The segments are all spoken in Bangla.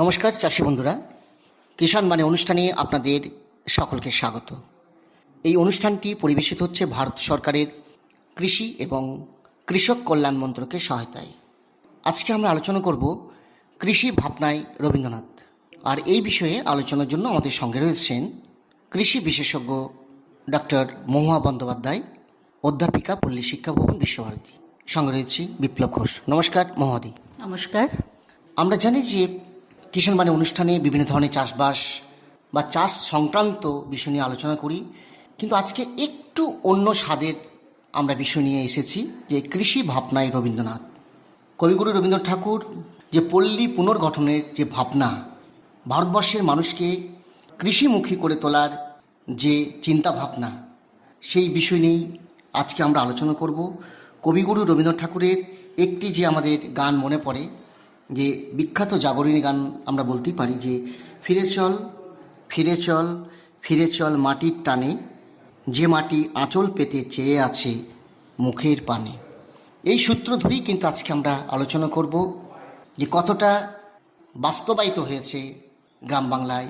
নমস্কার চাষি বন্ধুরা, কিষাণ মানে অনুষ্ঠানে আপনাদের সকলকে স্বাগত। এই অনুষ্ঠানটি পরিবেশিত হচ্ছে ভারত সরকারের কৃষি এবং কৃষক কল্যাণ মন্ত্রকের সহায়তায়। আজকে আমরা আলোচনা করব কৃষি ভাবনায় রবীন্দ্রনাথ। আর এই বিষয়ে আলোচনার জন্য আমাদের সঙ্গে রয়েছেন কৃষি বিশেষজ্ঞ ডক্টর মহুয়া বন্দ্যোপাধ্যায়, অধ্যাপিকা, পল্লী শিক্ষা ভবন, বিশ্বভারতী। সঙ্গে রয়েছি বিপ্লব ঘোষ। নমস্কার মহুয়াদি। নমস্কার। আমরা জানি যে কিষাণ মানে অনুষ্ঠানে বিভিন্ন ধরনের চাষবাস বা চাষ সংক্রান্ত বিষয় নিয়ে আলোচনা করি, কিন্তু আজকে একটু অন্য স্বাদের আমরা বিষয় নিয়ে এসেছি, যে কৃষি ভাবনায় রবীন্দ্রনাথ। কবিগুরু রবীন্দ্রনাথ ঠাকুর যে পল্লী পুনর্গঠনের যে ভাবনা, ভারতবর্ষের মানুষকে কৃষিমুখী করে তোলার যে চিন্তা ভাবনা, সেই বিষয় নিয়েই আজকে আমরা আলোচনা করব। কবিগুরু রবীন্দ্রনাথ ঠাকুরের একটি যে আমাদের গান মনে পড়ে, যে বিখ্যাত জাগরণী গান আমরা বলতেই পারি, যে ফিরে চল ফিরে চল ফিরে চল মাটির টানে, যে মাটি আঁচল পেতে চেয়ে আছে মুখের পানে। এই সূত্র ধরেই কিন্তু আজকে আমরা আলোচনা করব যে কতটা বাস্তবায়িত হয়েছে গ্রাম বাংলায়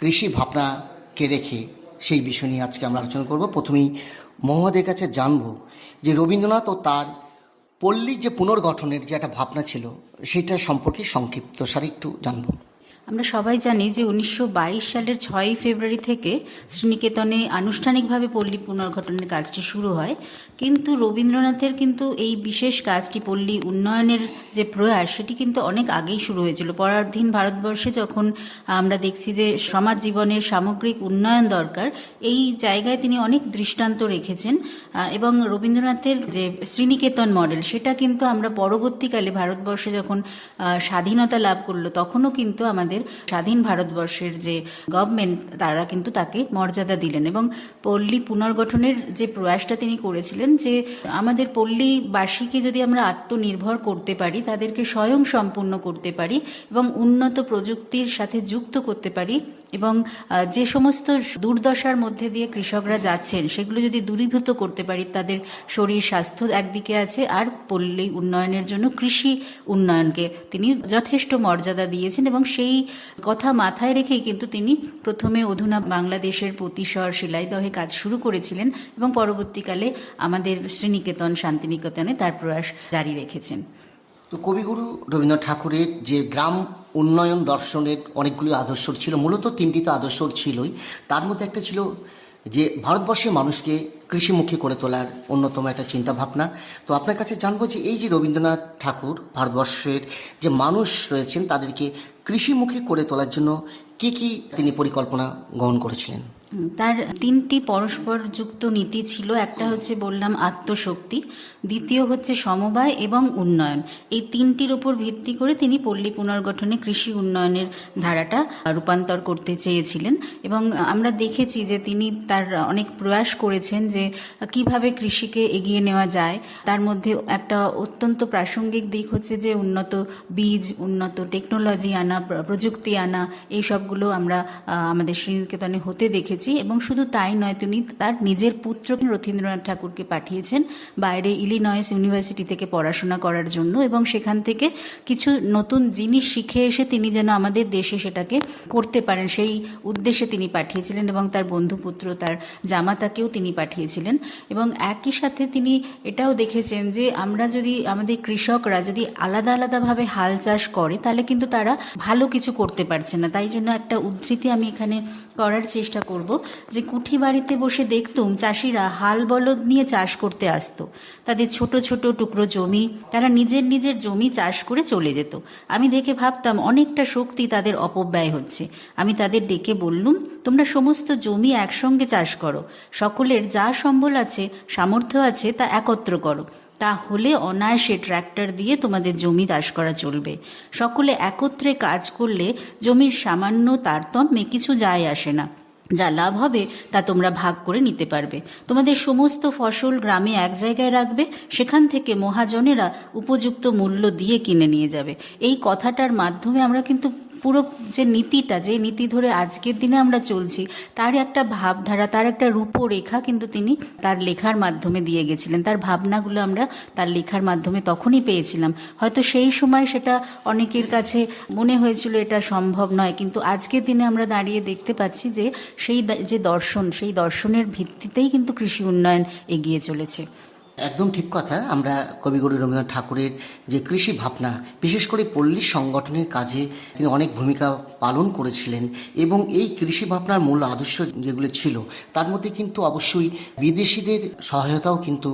কৃষি ভাবনাকে রেখে, সেই বিষয় নিয়ে আজকে আমরা আলোচনা করব। প্রথমেই মহুয়াদের কাছে জানব যে রবীন্দ্রনাথ ও তার পল্লীর যে পুনর্গঠনের যে একটা ভাবনা ছিল, সেটা সম্পর্কে সংক্ষিপ্ত সারে একটু জানব। আমরা সবাই জানি যে 1922 সালের 6ই ফেব্রুয়ারি থেকে শ্রীনিকেতনে আনুষ্ঠানিকভাবে পল্লী পুনর্গঠনের কাজটি শুরু হয়। কিন্তু রবীন্দ্রনাথের কিন্তু এই বিশেষ কাজটি, পল্লী উন্নয়নের যে প্রয়াস, সেটি কিন্তু অনেক আগেই শুরু হয়েছিল। পরাধীন ভারতবর্ষে যখন আমরা দেখছি যে সমাজ জীবনের সামগ্রিক উন্নয়ন দরকার, এই জায়গায় তিনি অনেক দৃষ্টান্ত রেখেছেন। এবং রবীন্দ্রনাথের যে শ্রীনিকেতন মডেল, সেটা কিন্তু আমরা পরবর্তীকালে ভারতবর্ষে যখন স্বাধীনতা লাভ করলো, তখনও কিন্তু আমাদের স্বাধীন ভারতবর্ষের যে গভর্নমেন্ট, তারা কিন্তু তাকে মর্যাদা দিলেন। এবং পল্লী পুনর্গঠনের যে প্রয়াসটা তিনি করেছিলেন, যে আমাদের পল্লীবাসীকে যদি আমরা আত্মনির্ভর করতে পারি, তাদেরকে স্বয়ং সম্পূর্ণ করতে পারি এবং উন্নত প্রযুক্তির সাথে যুক্ত করতে পারি, এবং যে সমস্ত দুর্দশার মধ্যে দিয়ে কৃষকরা যাচ্ছেন, সেগুলো যদি দূরীভূত করতে পারি, তাদের শরীর স্বাস্থ্য একদিকে আছে, আর পল্লী উন্নয়নের জন্য কৃষি উন্নয়নকে তিনি যথেষ্ট মর্যাদা দিয়েছেন। এবং সেই কথা মাথায় রেখেই কিন্তু তিনি প্রথমে অধুনা বাংলাদেশের প্রতিশর শিলাইদহে কাজ শুরু করেছিলেন, এবং পরবর্তীকালে আমাদের শ্রীনিকেতন, শান্তিনিকেতনে তার প্রয়াস জারি রেখেছেন। তো কবিগুরু রবীন্দ্রনাথ ঠাকুরের যে গ্রাম উন্নয়ন দর্শনের অনেকগুলি আদর্শ ছিল, মূলত তিনটি তো আদর্শ ছিলই। তার মধ্যে একটা ছিল যে ভারতবর্ষের মানুষকে কৃষিমুখী করে তোলার অন্যতম একটা চিন্তাভাবনা। তো আপনার কাছে জানবো যে এই যে রবীন্দ্রনাথ ঠাকুর ভারতবর্ষের যে মানুষ রয়েছেন, তাদেরকে কৃষিমুখী করে তোলার জন্য কি কি তিনি পরিকল্পনা গ্রহণ করেছিলেন? তার তিনটি পরস্পর যুক্ত নীতি ছিল। একটা হচ্ছে বললাম আত্মশক্তি, দ্বিতীয় হচ্ছে সমবায় এবং উন্নয়ন। এই তিনটির উপর ভিত্তি করে তিনি পল্লী পুনর্গঠনে কৃষি উন্নয়নের ধারাটা রূপান্তর করতে চেয়েছিলেন। এবং আমরা দেখেছি যে তিনি তার অনেক প্রয়াস করেছেন যে কিভাবে কৃষিকে এগিয়ে নেওয়া যায়। তার মধ্যে একটা অত্যন্ত প্রাসঙ্গিক দিক হচ্ছে যে উন্নত বীজ, উন্নত টেকনোলজি আনা, প্রযুক্তি আনা, এই সবগুলো আমরা আমাদের শ্রীনিকেতনে হতে দেখেছি। এবং শুধু তাই নয়, তিনি তার নিজের পুত্র রথীন্দ্রনাথ ঠাকুরকে পাঠিয়েছেন বাইরে ইলিনয়েস ইউনিভার্সিটি থেকে পড়াশোনা করার জন্য, এবং সেখান থেকে কিছু নতুন জিনিস শিখে এসে তিনি যেন আমাদের দেশে সেটাকে করতে পারেন, সেই উদ্দেশ্যে তিনি পাঠিয়েছিলেন। এবং তার বন্ধুপুত্র, তার জামাতাকেও তিনি পাঠিয়েছিলেন। এবং একই সাথে তিনি এটাও দেখেছেন যে আমরা যদি, আমাদের কৃষকরা যদি আলাদা আলাদাভাবে হাল চাষ করে, তাহলে কিন্তু তারা ভালো কিছু করতে পারছে না। তাই জন্য একটা উদ্ধৃতি আমি এখানে করার চেষ্টা করব, যে কুঠি বাড়িতে বসে দেখতুম চাষিরা হাল বলদ নিয়ে চাষ করতে আসতো। তাদের ছোট ছোট টুকরো জমি, তারা নিজের নিজের জমি চাষ করে চলে যেত। আমি দেখে ভাবতাম অনেকটা শক্তি তাদের অপব্যয় হচ্ছে। আমি তাদের ডেকে বললুম, তোমরা সমস্ত জমি একসঙ্গে চাষ করো, সকলের যা সম্বল আছে, সামর্থ্য আছে, তা একত্র করো, তাহলে অনায়াসে ট্র্যাক্টর দিয়ে তোমাদের জমি চাষ করা চলবে। সকলে একত্রে কাজ করলে জমির সামান্য তারতম্যে কিছু যায় আসে না, যা লাভ হবে তা তোমরা ভাগ করে নিতে পারবে। তোমাদের সমস্ত ফসল গ্রামে এক জায়গায় রাখবে, সেখান থেকে মহাজনেরা উপযুক্ত মূল্য দিয়ে কিনে নিয়ে যাবে। এই কথাটার মাধ্যমে আমরা কিন্তু পুরো যে নীতিটা, যে নীতি ধরে আজকের দিনে আমরা চলছি, তার একটা ভাবধারা, তার একটা রূপরেখা কিন্তু তিনি তার লেখার মাধ্যমে দিয়ে গেছিলেন। তার ভাবনাগুলো আমরা তার লেখার মাধ্যমে তখনই পেয়েছিলাম। হয়তো সেই সময় সেটা অনেকের কাছে মনে হয়েছিল এটা সম্ভব নয়, কিন্তু আজকের দিনে আমরা দাঁড়িয়ে দেখতে পাচ্ছি যে যে দর্শন, সেই দর্শনের ভিত্তিতেই কিন্তু কৃষি উন্নয়ন এগিয়ে চলেছে। একদম ঠিক কথা। আমরা কবিগুরু রবীন্দ্রনাথ ঠাকুরের যে কৃষি ভাবনা, বিশেষ করে পল্লী সংগঠনের কাজে তিনি অনেক ভূমিকা পালন করেছিলেন, এবং এই কৃষি ভাবনার মূল আদর্শ যেগুলো ছিল তার মধ্যে কিন্তু অবশ্যই বিদেশিদের সহায়তাও কিন্তু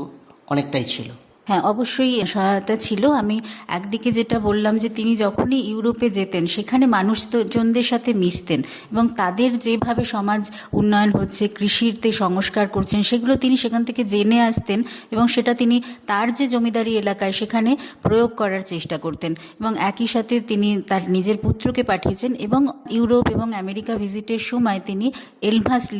অনেকটাই ছিল। হ্যাঁ, অবশ্যই সহায়তা ছিল। আমি একদিকে যেটা বললাম যে তিনি যখনই ইউরোপে যেতেন সেখানে মানুষজনদের সাথে মিশতেন এবং তাদের যেভাবে সমাজ উন্নয়ন হচ্ছে, কৃষিতে সংস্কার করছেন, সেগুলো তিনি সেখান থেকে জেনে আসতেন এবং সেটা তিনি তার যে জমিদারি এলাকায় সেখানে প্রয়োগ করার চেষ্টা করতেন। এবং একই সাথে তিনি তার নিজের পুত্রকে পাঠিয়েছেন এবং ইউরোপ এবং আমেরিকা ভিজিটের সময় তিনি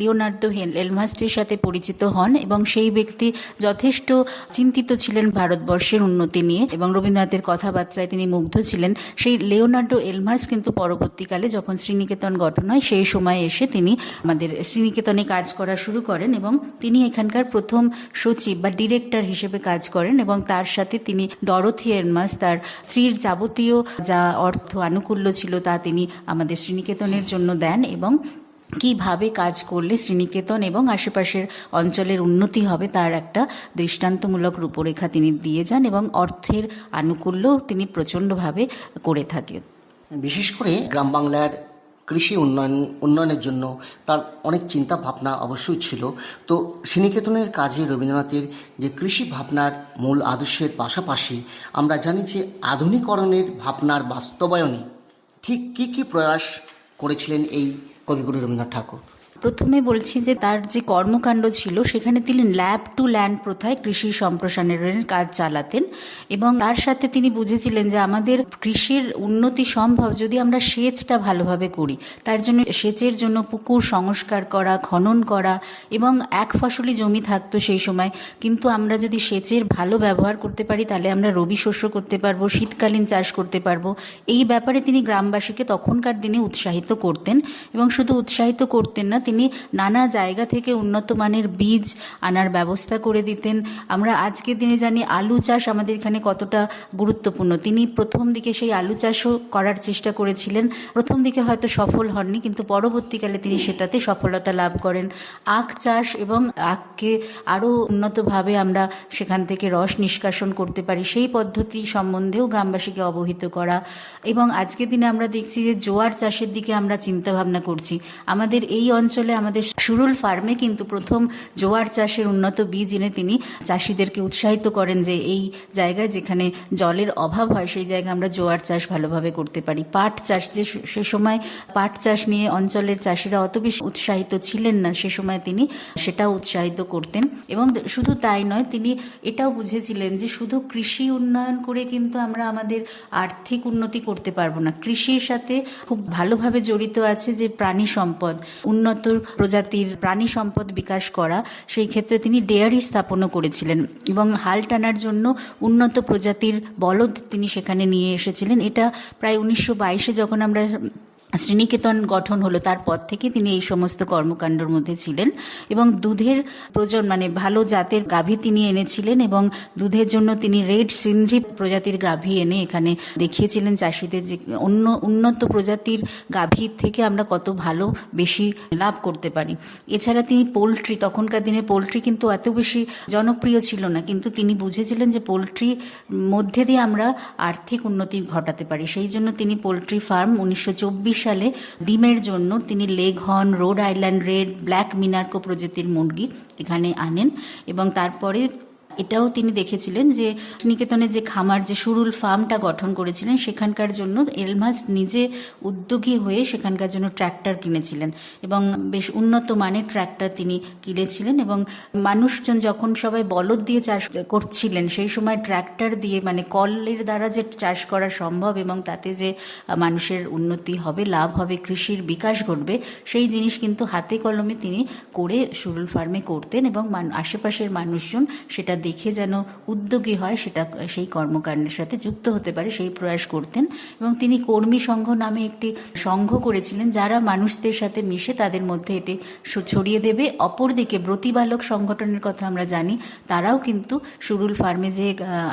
লিওনার্দো এলমহাস্টের সাথে পরিচিত হন এবং সেই ব্যক্তি যথেষ্ট চিন্তিত ছিলেন ভারতবর্ষের উন্নতি নিয়ে এবং রবীন্দ্রনাথের কথাবার্তায় তিনি মুগ্ধ ছিলেন। সেই লিওনার্দো এলমহার্স কিন্তু পরবর্তীকালে যখন শ্রীনিকেতন গঠন হয় সেই সময়ে এসে তিনি আমাদের শ্রীনিকেতনে কাজ করা শুরু করেন এবং তিনি এখানকার প্রথম সচিব বা ডিরেক্টর হিসেবে কাজ করেন এবং তার সাথে তিনি ডরোথি এলমহার্স তার স্ত্রীর যাবতীয় যা অর্থ আনুকূল্য ছিল তা তিনি আমাদের শ্রীনিকেতনের জন্য দেন এবং কিভাবে কাজ করলে শ্রীনিকেতন এবং আশেপাশের অঞ্চলের উন্নতি হবে তার একটা দৃষ্টান্তমূলক রূপরেখা তিনি দিয়ে যান এবং অর্থের আনুকূল্যও তিনি প্রচণ্ডভাবে করে থাকেন। বিশেষ করে গ্রাম বাংলার কৃষি উন্নয়নের জন্য তার অনেক চিন্তা ভাবনা অবশ্যই ছিল। তো শ্রীনিকেতনের কাজে রবীন্দ্রনাথের যে কৃষি ভাবনার মূল আদর্শের পাশাপাশি আমরা জানি যে আধুনিকরণের ভাবনার বাস্তবায়নে ঠিক কী কী প্রয়াস করেছিলেন এই কবিগুরু রবীন্দ্রনাথ ঠাকুর। প্রথমে বলছি যে তার যে কর্মকাণ্ড ছিল সেখানে তিনি ল্যাব টু ল্যান্ড প্রথায় কৃষি সম্প্রসারণের কাজ চালাতেন এবং তার সাথে তিনি বুঝেছিলেন যে আমাদের কৃষির উন্নতি সম্ভব যদি আমরা সেচটা ভালোভাবে করি। তার জন্য সেচের জন্য পুকুর সংস্কার করা, খনন করা এবং এক ফসলি জমি থাকতো সেই সময়, কিন্তু আমরা যদি সেচের ভালো ব্যবহার করতে পারি তাহলে আমরা রবি শস্য করতে পারবো, শীতকালীন চাষ করতে পারবো। এই ব্যাপারে তিনি গ্রামবাসীকে তখনকার দিনে উৎসাহিত করতেন এবং শুধু উৎসাহিত করতেন না, তিনি নানা জায়গা থেকে উন্নত মানের বীজ আনার ব্যবস্থা করে দিতেন। আমরা আজকের দিনে জানি আলু চাষ আমাদের এখানে কতটা গুরুত্বপূর্ণ। তিনি প্রথম দিকে সেই আলু চাষও করার চেষ্টা করেছিলেন। প্রথম দিকে হয়তো সফল হননি, কিন্তু পরবর্তীকালে তিনি সেটাতে সফলতা লাভ করেন। আখ চাষ এবং আখকে আরও উন্নতভাবে আমরা সেখান থেকে রস নিষ্কাশন করতে পারি সেই পদ্ধতি সম্বন্ধেও গ্রামবাসীকে অবহিত করা। এবং আজকের দিনে আমরা দেখছি যে জোয়ার চাষের দিকে আমরা চিন্তাভাবনা করছি। আমাদের এই অঞ্চলে আমাদের সুরুল ফার্মে কিন্তু প্রথম জোয়ার চাষের উন্নত বীজ এনে তিনি চাষিদেরকে উৎসাহিত করেন যে এই জায়গায় যেখানে জলের অভাব হয় সেই জায়গায় আমরা জোয়ার চাষ ভালোভাবে করতে পারি। পাট চাষ, যে সে সময় পাট চাষ নিয়ে অঞ্চলের চাষিরা অত বেশি উৎসাহিত ছিলেন না, সে সময় তিনি সেটাও উৎসাহিত করতেন। এবং শুধু তাই নয়, তিনি এটাও বুঝেছিলেন যে শুধু কৃষি উন্নয়ন করে কিন্তু আমরা আমাদের আর্থিক উন্নতি করতে পারবো না। কৃষির সাথে খুব ভালোভাবে জড়িত আছে যে প্রাণী সম্পদ, উন্নত প্রজাতির প্রাণী সম্পদ বিকাশ করা। সেই ক্ষেত্রে তিনি ডেয়ারি স্থাপনও করেছিলেন এবং হাল টানার জন্য উন্নত প্রজাতির বলদ তিনি সেখানে নিয়ে এসেছিলেন। এটা প্রায় 1922-এ যখন আমরা শ্রীনিকেতন গঠন হলো তারপর থেকে তিনি এই সমস্ত কর্মকাণ্ডের মধ্যে ছিলেন এবং দুধের ভালো জাতের গাভী তিনি এনেছিলেন এবং দুধের জন্য তিনি রেড সিন্ধি প্রজাতির গাভী এনে এখানে দেখিয়েছিলেন চাষিদের যে উন্নত প্রজাতির গাভীর থেকে আমরা কত ভালো বেশি লাভ করতে পারি। এছাড়া তিনি পোলট্রি, তখনকার দিনে পোলট্রি কিন্তু এত বেশি জনপ্রিয় ছিল না, কিন্তু তিনি বুঝেছিলেন যে পোলট্রির মধ্যে দিয়ে আমরা আর্থিক উন্নতি ঘটাতে পারি। সেই জন্য তিনি পোলট্রি ফার্ম 1924 সালে ডিমের জন্য তিনি leghorn, Rhode Island red, black minorca প্রজাতির মুরগি এখানে আনেন এবং তারপরে এটাও তিনি দেখেছিলেন যে নিকেতনে যে খামার, যে সুরুল ফার্মটা গঠন করেছিলেন সেখানকার জন্য এলমহার্স নিজে উদ্যোগী হয়ে সেখানকার জন্য ট্র্যাক্টর কিনেছিলেন এবং বেশ উন্নত মানের ট্র্যাক্টর তিনি কিনেছিলেন এবং মানুষজন যখন সবাই বলদ দিয়ে চাষ করছিলেন সেই সময় ট্র্যাক্টর দিয়ে কলের দ্বারা যে চাষ করা সম্ভব এবং তাতে যে মানুষের উন্নতি হবে, লাভ হবে, কৃষির বিকাশ ঘটবে, সেই জিনিস কিন্তু হাতে কলমে তিনি করে সুরুল ফার্মে করতেন এবং আশেপাশের মানুষজন সেটা দেখে যেন উদ্যোগী হয়, সেটা সেই কর্মকাণ্ডের সাথে যুক্ত হতে পারে সেই প্রয়াস করতেন। এবং তিনি কর্মী সংঘ নামে একটি সংঘ করেছিলেন, যারা মানুষদের সাথে মিশে তাদের মধ্যে এটি ছড়িয়ে দেবে। অপরদিকে ব্রতিবালক সংগঠনের কথা আমরা জানি, তারাও কিন্তু সুরুল ফার্মে যে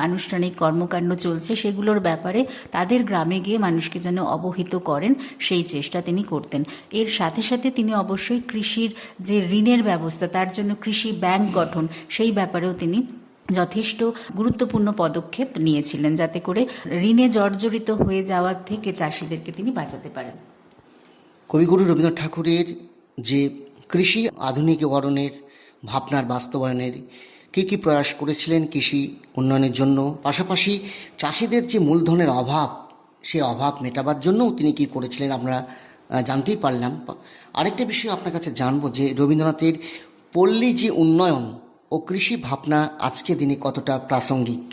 আনুষ্ঠানিক কর্মকাণ্ড চলছে সেগুলোর ব্যাপারে তাদের গ্রামে গিয়ে মানুষকে যেন অবহিত করেন সেই চেষ্টা তিনি করতেন। এর সাথে সাথে তিনি অবশ্যই কৃষির যে ঋণের ব্যবস্থা, তার জন্য কৃষি ব্যাংক গঠন, সেই ব্যাপারেও তিনি যথেষ্ট গুরুত্বপূর্ণ পদক্ষেপ নিয়েছিলেন, যাতে করে ঋণে জর্জরিত হয়ে যাওয়ার থেকে চাষিদেরকে তিনি বাঁচাতে পারেন। কবিগুরু রবীন্দ্রনাথ ঠাকুরের যে কৃষি আধুনিকীকরণের ভাবনার বাস্তবায়নের কী প্রয়াস করেছিলেন কৃষি উন্নয়নের জন্য, পাশাপাশি চাষিদের যে মূলধনের অভাব, সেই অভাব মেটাবার জন্যও তিনি কী করেছিলেন আমরা জানতেই পারলাম। আরেকটা বিষয় আপনার কাছে জানবো যে রবীন্দ্রনাথের পল্লী যে উন্নয়ন ও কৃষি ভাবনা আজকের দিনে কতটা প্রাসঙ্গিক?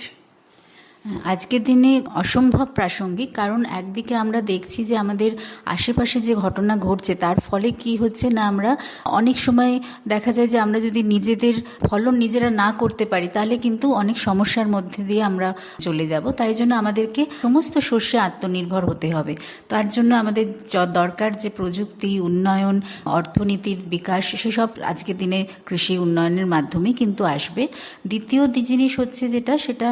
আজকের দিনে অসম্ভব প্রাসঙ্গিক, কারণ একদিকে আমরা দেখছি যে আমাদের আশেপাশে যে ঘটনা ঘটছে তার ফলে কি হচ্ছে না, আমরা অনেক সময় দেখা যায় যে আমরা যদি নিজেদের ফলন নিজেরা না করতে পারি তাহলে কিন্তু অনেক সমস্যার মধ্যে দিয়ে আমরা চলে যাব। তাই জন্য আমাদেরকে সমস্ত শস্যে আত্মনির্ভর হতে হবে। তার জন্য আমাদের দরকার যে প্রযুক্তি উন্নয়ন, অর্থনীতির বিকাশ, সেসব আজকের দিনে কৃষি উন্নয়নের মাধ্যমে কিন্তু আসবে। দ্বিতীয় জিনিস হচ্ছে সেটা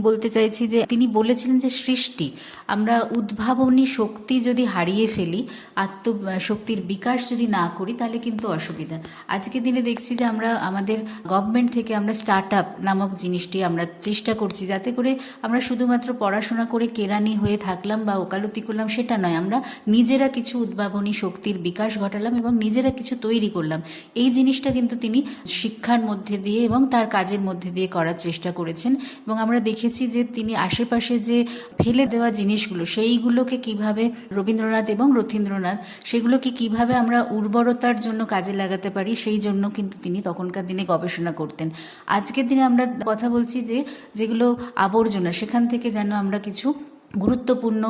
বলতে চাইছি যে তিনি বলেছিলেন যে সৃষ্টি, আমরা উদ্ভাবনী শক্তি যদি হারিয়ে ফেলি, আত্মশক্তির বিকাশ যদি না করি তাহলে কিন্তু অসুবিধা। আজকের দিনে দেখছি যে আমরা আমাদের গভর্নমেন্ট থেকে আমরা স্টার্ট আপ নামক জিনিসটি আমরা চেষ্টা করছি, যাতে করে আমরা শুধুমাত্র পড়াশোনা করে কেরানি হয়ে থাকলাম বা ওকালতি করলাম সেটা নয়, আমরা নিজেরা কিছু উদ্ভাবনী শক্তির বিকাশ ঘটালাম এবং নিজেরা কিছু তৈরি করলাম। এই জিনিসটা কিন্তু তিনি শিক্ষার মধ্যে দিয়ে এবং তার কাজের মধ্যে দিয়ে করার চেষ্টা করেছেন। এবং আমরা দেখেছি যে তিনি আশেপাশে যে ফেলে দেওয়া জিনিসগুলো, সেইগুলোকে কিভাবে রবীন্দ্রনাথ এবং রথীন্দ্রনাথ সেগুলোকে কিভাবে আমরা উর্বরতার জন্য কাজে লাগাতে পারি, সেই জন্য কিন্তু তিনি তখনকার দিনে গবেষণা করতেন। আজকের দিনে আমরা কথা বলছি যে যেগুলো আবর্জনা, সেখান থেকে যেন আমরা কিছু গুরুত্বপূর্ণ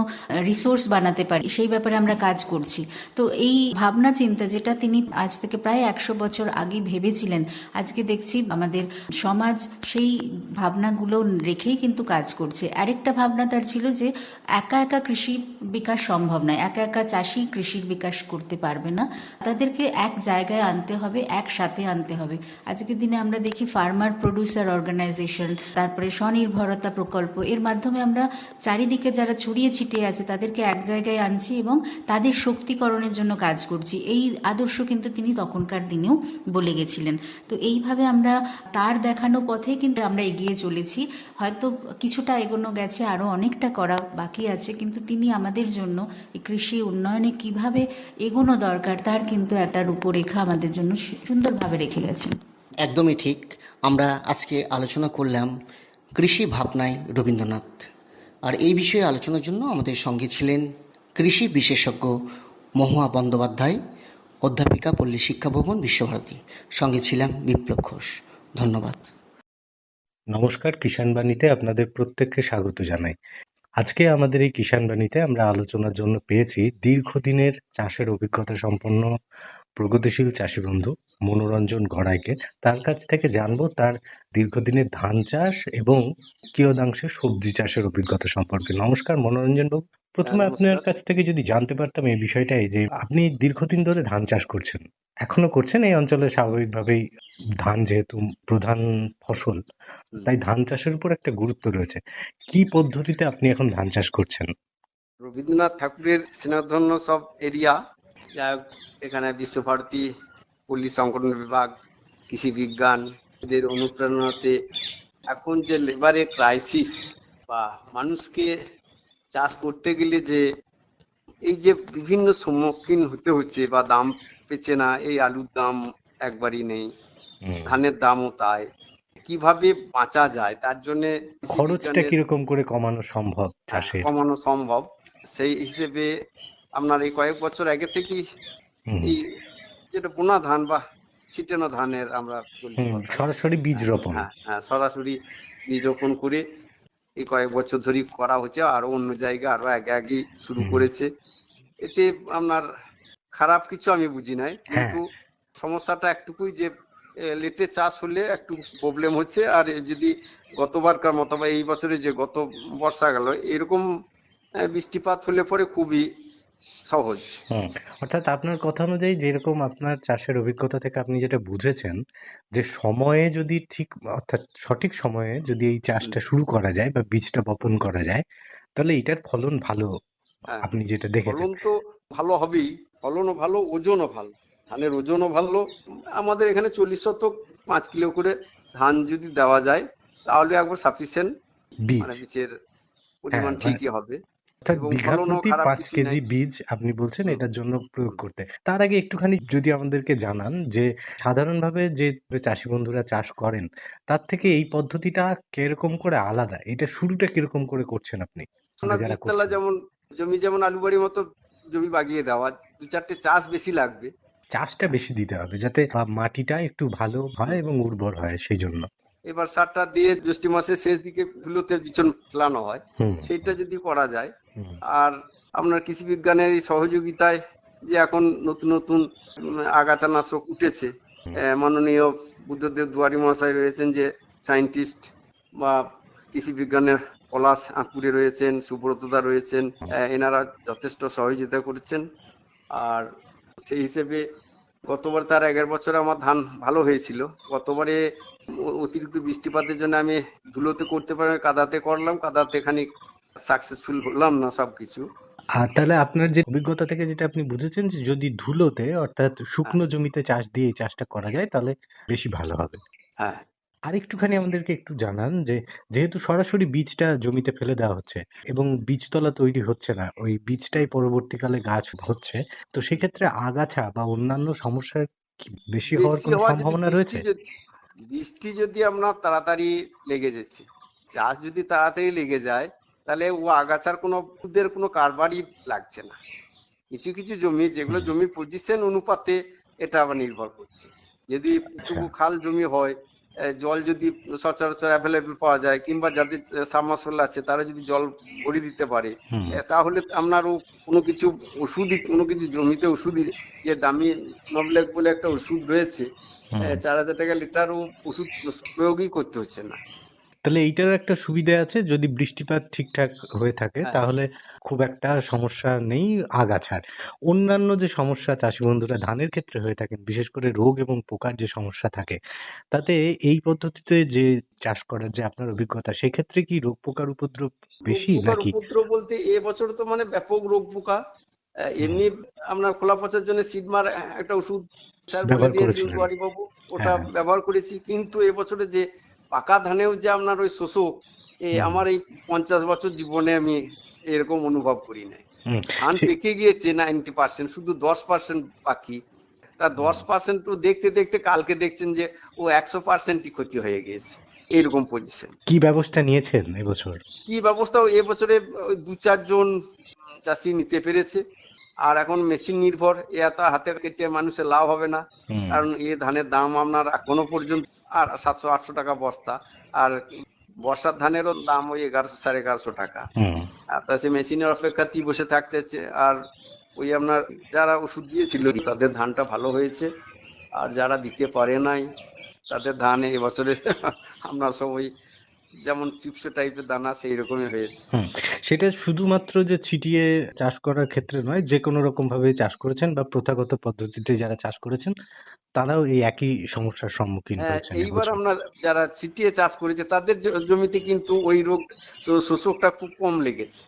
রিসোর্স বানাতে পারি, সেই ব্যাপারে আমরা কাজ করছি। তো এই ভাবনা চিন্তা যেটা তিনি আজ থেকে প্রায় 100 বছর আগে ভেবেছিলেন, আজকে দেখছি আমাদের সমাজ সেই ভাবনাগুলো রেখেই কিন্তু কাজ করছে। আরেকটা ভাবনা তার ছিল যে একা একা কৃষি বিকাশ সম্ভব নয়, একা একা চাষি কৃষির বিকাশ করতে পারবে না, তাদেরকে এক জায়গায় আনতে হবে, একসাথে আনতে হবে। আজকের দিনে আমরা দেখি ফার্মার প্রডিউসার অর্গানাইজেশন, তারপরে স্বনির্ভরতা প্রকল্প, এর মাধ্যমে আমরা চারিদিকে যারা ছড়িয়ে ছিটিয়ে আছে তাদেরকে এক জায়গায় আনছি এবং তাদের শক্তিকরণের জন্য কাজ করছি। এই আদর্শ কিন্তু তিনি তখনকার দিনেও বলে গেছিলেন। তো এইভাবে আমরা তার দেখানো পথে কিন্তু আমরা এগিয়ে চলেছি। হয়তো কিছুটা এগোনো গেছে, আরও অনেকটা করা বাকি আছে, কিন্তু তিনি আমাদের জন্য এই কৃষি উন্নয়নে কিভাবে এগোনো দরকার তার কিন্তু একটা রূপরেখা আমাদের জন্য সুন্দরভাবে রেখে গেছেন। একদমই ঠিক। আমরা আজকে আলোচনা করলাম কৃষি ভাবনায় রবীন্দ্রনাথ, আর এই বিষয়ে আলোচনার জন্য আমাদের সঙ্গে ছিলেন কৃষি বিশেষজ্ঞ মহুয়া বন্দ্যোপাধ্যায়, অধ্যাপিকা, পল্লী শিক্ষা ভবন, বিশ্বভারতী। সঙ্গে ছিলাম বিপ্লব ঘোষ। ধন্যবাদ। নমস্কার, কিষাণ বাণীতে আপনাদের প্রত্যেককে স্বাগত জানাই। আজকে আমাদের এই কিষাণ বাণীতে আমরা আলোচনার জন্য পেয়েছি দীর্ঘদিনের চাষের অভিজ্ঞতা সম্পন্ন প্রগতিশীল চাষী বন্ধু মনোরঞ্জন গড়াইকে। তার কাছ থেকে জানবো তার দীর্ঘদিনের ধান চাষ এবং কিয়দাংশে সবজি চাষের অভিজ্ঞতা সম্পর্কে। নমস্কার মনোরঞ্জন বাবু, প্রথমে আপনার কাছ থেকে যদি জানতে পারতাম এই বিষয়টাই যে আপনি দীর্ঘদিন ধরে ধান চাষ করছেন, এখনো করছেন। এই অঞ্চলে স্বাভাবিকভাবেই ধান যেহেতু প্রধান ফসল, তাই ধান চাষের উপর একটা গুরুত্ব রয়েছে। কি পদ্ধতিতে আপনি এখন ধান চাষ করছেন? রবীন্দ্রনাথ ঠাকুরের স্নেহধন্য সব এরিয়া, যাই হোক এখানে বিশ্বভারতী, পল্লী সংগঠন বিভাগ, কৃষি বিজ্ঞান এদের অনুপ্রেরণাতে এখন যে লেবারের ক্রাইসিস বা মানুষকে চাষ করতে গেলে যে এই যে বিভিন্ন সম্মুখীন হতে হচ্ছে বা দাম পেছে না, এই আলুর দাম একবারই নেই, ধানের দামও তাই, কিভাবে বাঁচা যায় তার জন্য খরচটা কিরকম করে কমানো সম্ভব চাষে? কমানো সম্ভব, সেই হিসেবে আপনার এই কয়েক বছর আগে থেকেই এই যেটা বোনা ধান বা ছিটানো ধানের আমরা সরাসরি বীজ রোপণ, হ্যাঁ সরাসরি বীজ রোপণ করে এই কয়েক বছর ধরে করা হচ্ছে। আরো অন্য জায়গা আরো আগে আগে শুরু করেছে। এতে আপনার খারাপ কিছু আমি বুঝি নাই, কিন্তু সমস্যাটা একটুকুই যে লেটে চাষ হলে একটু প্রবলেম হচ্ছে। আর যদি গতবারকার মতো বা এই বছরে যে গত বর্ষা গেল এরকম বৃষ্টিপাত হলে পরে খুবই সহজ। হুম। অর্থাৎ আপনার কথা অনুযায়ী যেরকম আপনার চাষের অভিজ্ঞতা থেকে আপনি যেটা বুঝেছেন যে সময়ে যদি ঠিক অর্থাৎ সঠিক সময়ে যদি এই চাষটা শুরু করা যায় বা বীজটা বপন করা যায় তাহলে এটার ফলন ভালো হ্যাঁ, আপনি যেটা দেখেছেন। ফলন তো ভালো হবেই, ফলনও ভালো, ওজনও ভালো, ধানের ওজনও ভালো। আমাদের এখানে 40 শতক 5 কিলো করে ধান যদি দেওয়া যায় তাহলে একবার সাফিসিয়েন্ট, বীজ, মানে বীজের হ্যাঁ, পরিমাণ মানে ঠিকই হবে অর্থাৎ এবং বিঘা ফলনও প্রতি খারাপ 5 কিছুই নাই। কেজি বীজ আপনি বলছেন হুম, এটার জন্য প্রয়োগ হুম। করতে। তার আগে একটুখানি যদি আমাদেরকে জানান যে সাধারণভাবে যে চাষী বন্ধুরা চাষ করেন তার থেকে এই পদ্ধতিটা কিরকম করে আলাদা? এটা শুরুটা কিরকম করে করছেন আপনি? মানে আপনার যারা বীজতলা করছেন। যেমন জমি, যেমন আলু বাড়ির মতো জমি বাগিয়ে দেওয়া, 2-4টে চাষ বেশি লাগবে। চাষটা বেশি দিতে হবে যাতে মাটিটা একটু ভালো হয় হুম। এবং উর্বর হয় সেই জন্য। এবার সারটা দিয়ে জ্যৈষ্ঠ মাসের শেষ দিকে ধুলোতে বিচন ফেলানো হয়, হুম, সেটা যদি করা যায়। হুম, আর আপনার কৃষি বিজ্ঞানের এই সহযোগিতায় যে এখন নতুন নতুন আগাছানাশক উঠেছে, হুম, মাননীয় বুদ্ধদেব দুয়ারি মহাশয় রয়েছেন যে সায়েন্টিস্ট, বা কৃষি বিজ্ঞানের পলাশ আঁকুড়ে রয়েছেন, সুব্রতদা রয়েছেন, হুম। এনারা যথেষ্ট সহযোগিতা করেছেন। আর সেই হিসেবে গতবার তার আগের বছর আমার ধান ভালো হয়েছিল। গতবারে অতিরিক্ত বৃষ্টিপাতের জন্য আমি ধুলোতে করতে পারি কাদাতে করলাম, কাদাতে খানিক সাকসেসফুল হলাম না সবকিছু। আর তাহলে আপনার যে অভিজ্ঞতা থেকে যেটা আপনি বুঝেছেন যে যদি ধুলোতে অর্থাৎ হ্যাঁ, শুকনো জমিতে চাষ দিয়ে এই চাষটা করা যায় তাহলে বেশি ভালো হবে। হ্যাঁ, আর একটুখানি আমাদেরকে একটু জানান যে যেহেতু সরাসরি বীজটা জমিতে ফেলে দেওয়া হচ্ছে এবং বীজতলা তৈরি হচ্ছে না, ওই হুম। বীজটাই পরবর্তীকালে গাছ হচ্ছে, তো সেক্ষেত্রে আগাছা বা অন্যান্য সমস্যার কি বেশি হওয়ার বেশি কোনো হওয়া যদি সম্ভাবনা রয়েছে? বৃষ্টি যদি আপনার তাড়াতাড়ি লেগে যাচ্ছে, চাষ যদি তাড়াতাড়ি লেগে যায়, তাহলে ও আগাছার কোনো ওদের কোনো কারবারই লাগছে না। কিছু কিছু জমি, যেগুলো হুম, জমির পজিশন অনুপাতে এটা আবার নির্ভর করছে। যদি আচ্ছা, পুকুর খাল জমি হয়, জল যদি সচরাচর অ্যাভেলেবল পাওয়া যায়, কিংবা যাদের সাবমার্সিবল আছে তারা যদি জল ভরে দিতে পারে, হুম, তাহলে আপনারও কোনো কিছু ওষুধই, কোনো কিছু জমিতে ওষুধই, যে দামি নবলেক বলে একটা ওষুধ রয়েছে, হুম। 4,000 টাকা লিটার, ও ওষুধ প্রয়োগই করতে হচ্ছে না। তাহলে এইটার একটা সুবিধা আছে যদি বৃষ্টিপাত ঠিকঠাক হয়ে থাকে হ্যাঁ, তাহলে খুব একটা সমস্যা নেই আগাছার। অন্যান্য যে সমস্যা চাষী বন্ধুরা ধানের ক্ষেত্রে হয়ে থাকেন বিশেষ করে রোগ এবং পোকার যে সমস্যা থাকে তাতে এই পদ্ধতিতে যে চাষ করার যে আপনার অভিজ্ঞতা সেক্ষেত্রে কি রোগ পোকার উপদ্রব রোগ বেশি পোকার নাকি? উপদ্রব বলতে এবছর তো মানে ব্যাপক রোগ পোকা। হুম, এমনি আপনার খোলা পচার জন্য সিডমার একটা ওষুধ স্যার বলে ব্যবহার দিয়েছিলেন করেছিলেন। দুয়ারি বাবু, ওটা হ্যাঁ, হ্যাঁ। ব্যবহার করেছি। কিন্তু এবছরে যে পাকা ধানেও যে আপনার ওই শোষক, হুম, আমার এই 50 বছর জীবনে আমি এরকম অনুভব করি নাই। হুম, ধান সে পেকে গিয়েছে 90%, শুধু 10% বাকি। তা হুম। 10% দেখতে দেখতে কালকে দেখছেন যে ও 100%ই ক্ষতি হয়ে গিয়েছে, এইরকম পজিশন। কি ব্যবস্থা নিয়েছেন এবছর? কি ব্যবস্থা, এবছরে ওই 2-4 জন চাষি নিতে পেরেছে। আর এখন মেশিন নির্ভর, এ এত হাতে কেটে মানুষের লাভ হবে না। হুম, কারণ এ ধানের দাম আপনার এখনো পর্যন্ত আর 700-800 টাকা বস্তা। আর বর্ষার ধানেরও দাম ওই 1100-1150 টাকা। হুম। আর তা সে মেশিনের অপেক্ষাতেই বসে থাকতেছে। আর ওই আপনার যারা ওষুধ দিয়েছিল তাদের ধানটা ভালো হয়েছে, আর যারা দিতে পারে নাই তাদের ধান এবছরে আপনার সব ওই যেমন চিপস টাইপের দানা সেই রকমই হয়েছে। হুম, সেটা শুধুমাত্র যে ছিটিয়ে চাষ করার ক্ষেত্রে নয়, যেকোনো রকম ভাবে চাষ করেছেন বা প্রথাগত পদ্ধতিতে যারা চাষ করেছেন তারাও এই একই সমস্যার সম্মুখীন হ্যাঁ, হয়েছেন এইবার এবছর। আমরা যারা ছিটিয়ে চাষ করেছে তাদের জমিতে কিন্তু ওই রোগ শোষকটা খুব কম লেগেছে,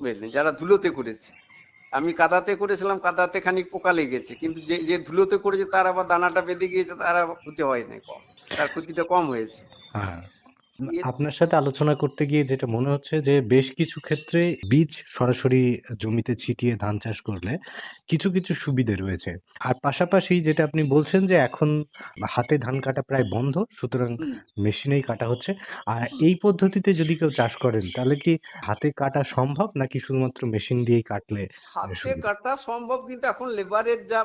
বুঝলেন, যারা ধুলোতে করেছে। আমি কাদাতে করেছিলাম, কাদাতে খানিক পোকা লেগেছে, কিন্তু যে যে ধুলোতে করেছে তার আবার দানাটা বেঁধে গিয়েছে, তার আবার ক্ষতি হয় নাই, কম, তার ক্ষতিটা কম হয়েছে। হ্যাঁ, এর আপনার সাথে আলোচনা করতে গিয়ে যেটা মনে হচ্ছে যে বেশ কিছু ক্ষেত্রে বীজ সরাসরি জমিতে ছিটিয়ে ধান চাষ করলে কিছু কিছু সুবিধে রয়েছে। আর পাশাপাশি যেটা আপনি বলছেন যে এখন হাতে ধান কাটা প্রায় বন্ধ, সুতরাং হুম, মেশিনেই কাটা হচ্ছে। আর হুম। এই পদ্ধতিতে যদি কেউ চাষ করেন তাহলে কি হাতে কাটা সম্ভব নাকি শুধুমাত্র মেশিন দিয়েই কাটলে হাতে সুবিধা? কাটা সম্ভব, কিন্তু এখন লেবারের যা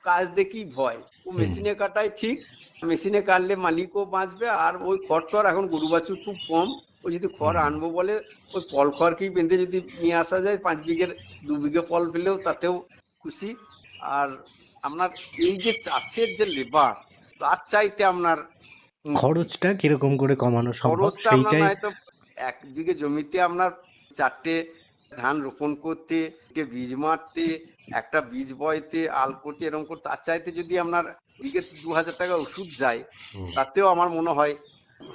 কাজ দেখি ভয়। ও হুম, মেশিনে কাটাই ঠিক, মেশিনে কাটলে মালিকও বাঁচবে। আর ওই খড় এখন গরু বাছুর খুব কম। ও যদি খড় হুম, আনবো বলে ওই পল খড়কেই বেঁধে যদি নিয়ে আসা যায়, 5 বিঘের 2 বিঘে ফল পেলেও তাতেও খুশি। আর আপনার এই যে চাষের যে লেবার, তার চাইতে আপনার খরচটা কিরকম করে কমানো সম্ভব খরচটা আপনার সেইটাই। নয়তো একদিকে জমিতে আপনার 4টে ধান রোপণ করতে, বীজ মারতে, একটা বীজ বইতে, আল করতে, এরকম করতে, তার চাইতে যদি আপনার বিঘে 2000 টাকা ওষুধ যায়, হুম, তাতেও আমার মনে হয়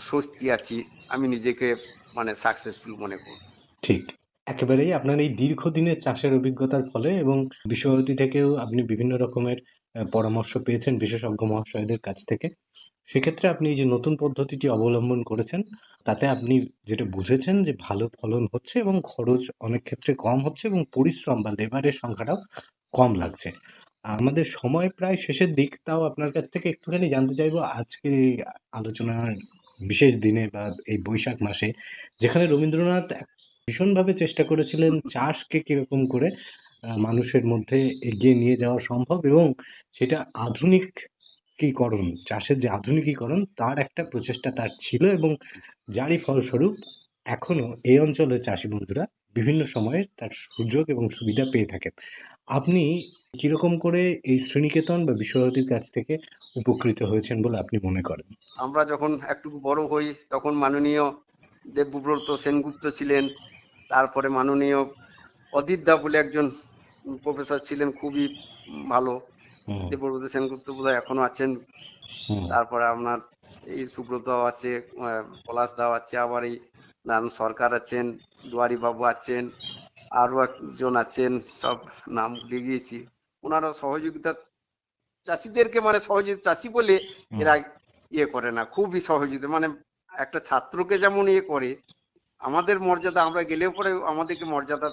স্বস্তি আছি, আমি নিজেকে মানে সাকসেসফুল মনে করি। ঠিক। একেবারেই আপনার এই দীর্ঘদিনের চাষের অভিজ্ঞতার ফলে এবং বিশ্বভারতী থেকেও আপনি বিভিন্ন রকমের পরামর্শ পেয়েছেন বিশেষজ্ঞ মহাশয়দের কাছ থেকে। সেক্ষেত্রে আপনি এই যে নতুন পদ্ধতিটি অবলম্বন করেছেন, তাতে আপনি যেটা বুঝেছেন যে ভালো ফলন হচ্ছে এবং খরচ অনেক ক্ষেত্রে কম হচ্ছে এবং পরিশ্রম বা লেবারের সংখ্যাটাও কম লাগছে। আমাদের সময় প্রায় শেষের দিক, তাও আপনার কাছ থেকে একটুখানি জানতে চাইবো আজকের এই আলোচনার বিশেষ দিনে বা এই বৈশাখ মাসে, যেখানে রবীন্দ্রনাথ ভীষণভাবে চেষ্টা করেছিলেন চাষকে কিরকম করে মানুষের মধ্যে এগিয়ে নিয়ে যাওয়া সম্ভব এবং সেটা আধুনিকীকরণ, চাষের যে আধুনিকীকরণ তার একটা প্রচেষ্টা তার ছিল এবং যারই ফলস্বরূপ এখনো এই অঞ্চলের চাষি বন্ধুরা বিভিন্ন সময়ে তার সুযোগ এবং সুবিধা পেয়ে থাকেন। আপনি কিরকম করে এই শ্রীনিকেতন বা বিশ্বভারতীর কাছ থেকে উপকৃত হয়েছেন বলে আপনি মনে করেন? আমরা যখন একটু বড় হই তখন মাননীয় দেবব্রত সেনগুপ্ত ছিলেন, তারপরে মাননীয় অদিত দা বলে একজন প্রফেসর ছিলেন, খুবই ভালো। হুম, দেবব্রত সেনগুপ্ত বোধহয় এখনো আছেন। হুম, তারপরে আপনার এই সুব্রত আছে, পলাশ দাও আছে, আবার এই নারায়ণ সরকার আছেন, দুয়ারি বাবু আছেন, আরো একজন আছেন, সব নাম ভুলে গিয়েছি। ওনারা সহযোগিতা চাষিদেরকে মানে সহজে চাষি বলে হুম, এরা ইয়ে করে না, খুবই সহযোগিতা, মানে একটা ছাত্রকে যেমন ইয়ে করে, আমাদের মর্যাদা আমরা গেলেও পরে আমাদেরকে মর্যাদা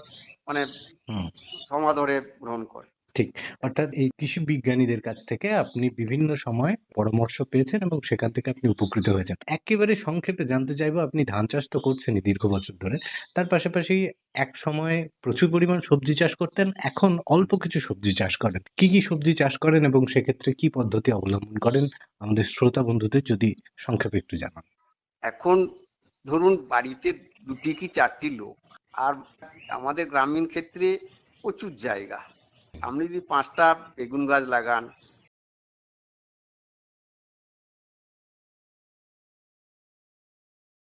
মানে হুম। সমাদরে গ্রহণ করে। ঠিক। অর্থাৎ এই কৃষি বিজ্ঞানীদের কাছ থেকে আপনি বিভিন্ন সময় পরামর্শ পেয়েছেন এবং সেখান থেকে আপনি উপকৃত হয়েছেন। একেবারে সংক্ষেপে জানতে চাইবো, আপনি ধান চাষ তো করছেনই দীর্ঘ বছর ধরে। তার পাশাপাশি এক সময় প্রচুর পরিমাণ সবজি চাষ করতেন, এখন অল্প কিছু সবজি চাষ করেন। কি, কি সবজি চাষ করেন এবং সেক্ষেত্রে কি পদ্ধতি অবলম্বন করেন? আমাদের শ্রোতা বন্ধুদের যদি সংক্ষেপে একটু জানান। এখন ধরুন বাড়িতে 2টি কি 4টি লোক, আর আমাদের গ্রামীণ ক্ষেত্রে প্রচুর জায়গা, আপনি যদি 5টা বেগুন গাছ লাগান,